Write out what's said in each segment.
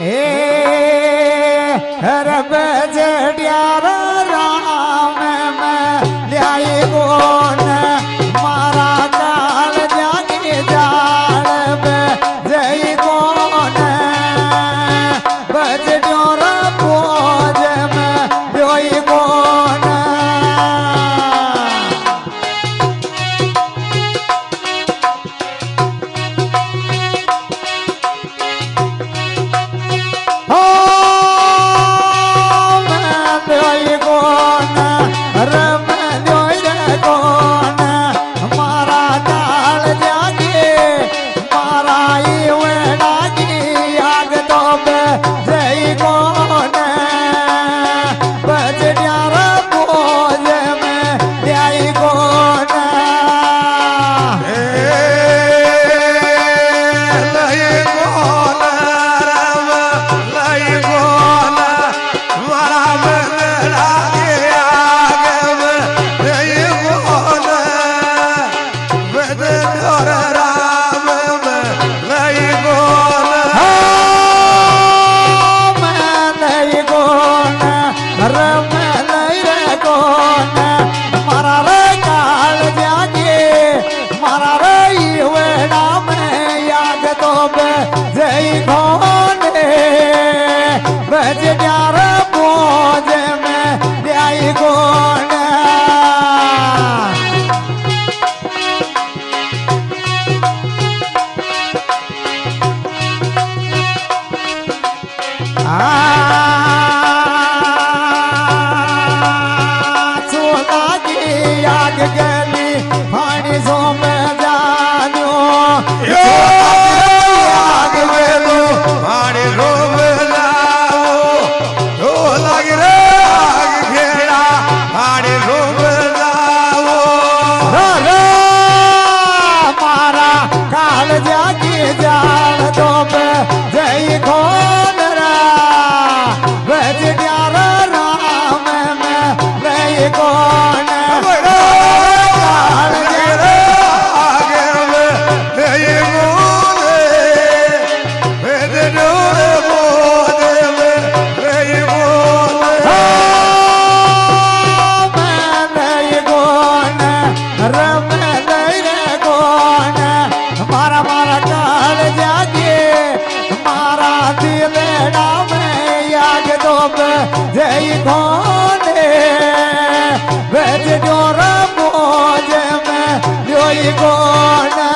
हे हर बजड़ियार राम में ल्याई गोन मारा काल जागे जाल जय गोन बजड़ियोर बोझ में ल्योई गोन बजड़ियार बोझ में ल्याई गोन चोला की आग गली पानी सो में जानो आग गलो पानी सो जागी जाल तो जय खोन बजड़ियार राम में लय कौन जय गोने बजड़ियोर बोझ में ल्योई गोना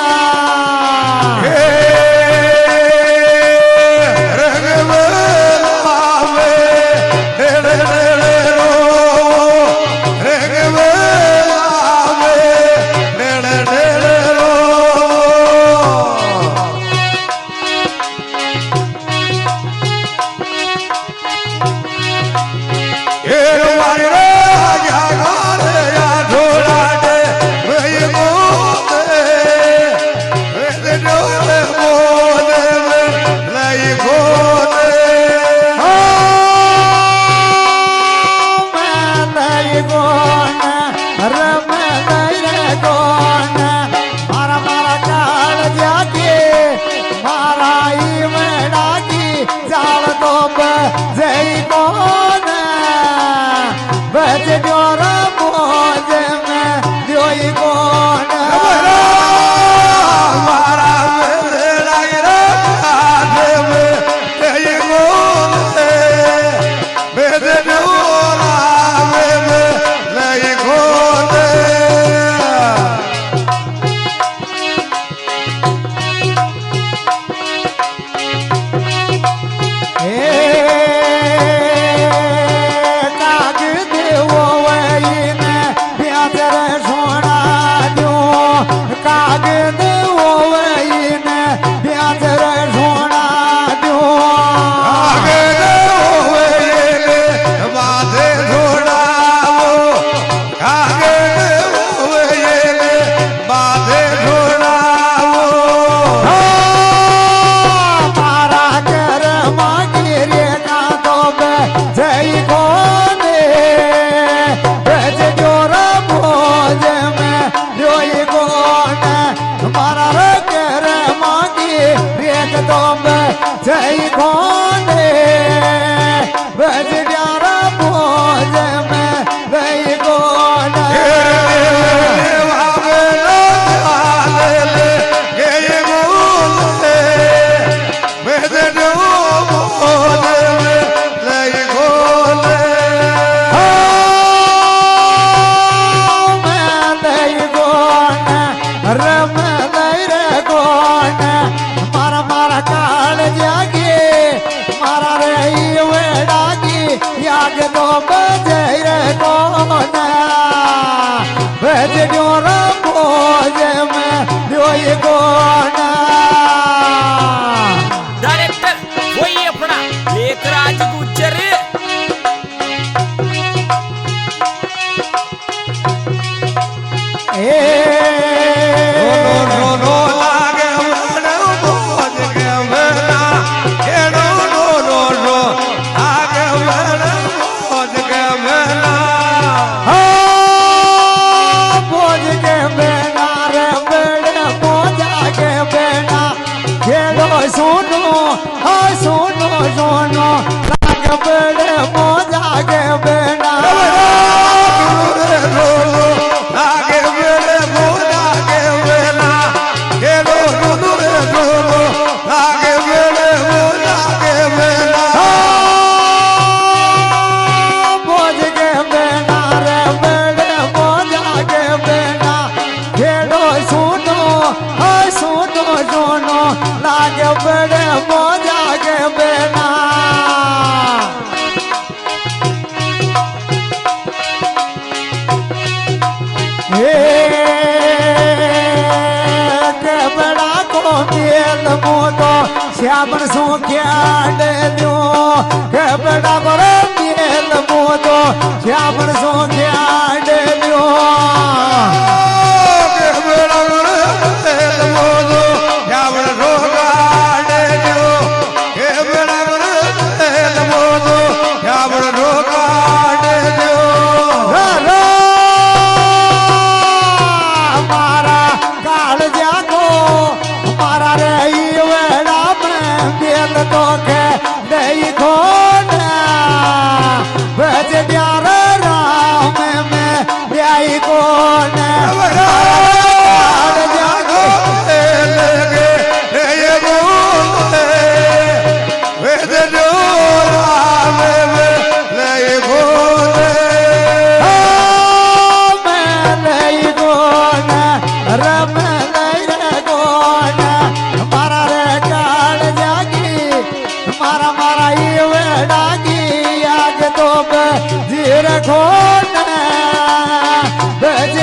जय कौन बजड़ियोर बोझ में ल्योई गोन मारा तो जय खोने बज प्यारा भोज में गई गोना तो बजर कोना बज डोरा भोज में जोई कोना डायरेक्टर वही अपना लेखराज गुज्जर सुनो सुनो सुनो लाग बड़े मोजा के बेना आगे बड़े मोजा के बेना खेलो रे बोलो आगे बड़े मोजा के बेना मोज के बेना रे बड़े मोजा के बेना खेलो सुनो सुनो सुनो लाग बड़े मोजा के बेना के बड़ा को मेल मोदो श्यामन सो क्या दो के बड़ा को मेल मोदो श्यामन सो क्या दो मारा मारा ये वेड़ागी आग तो जीर खोना बज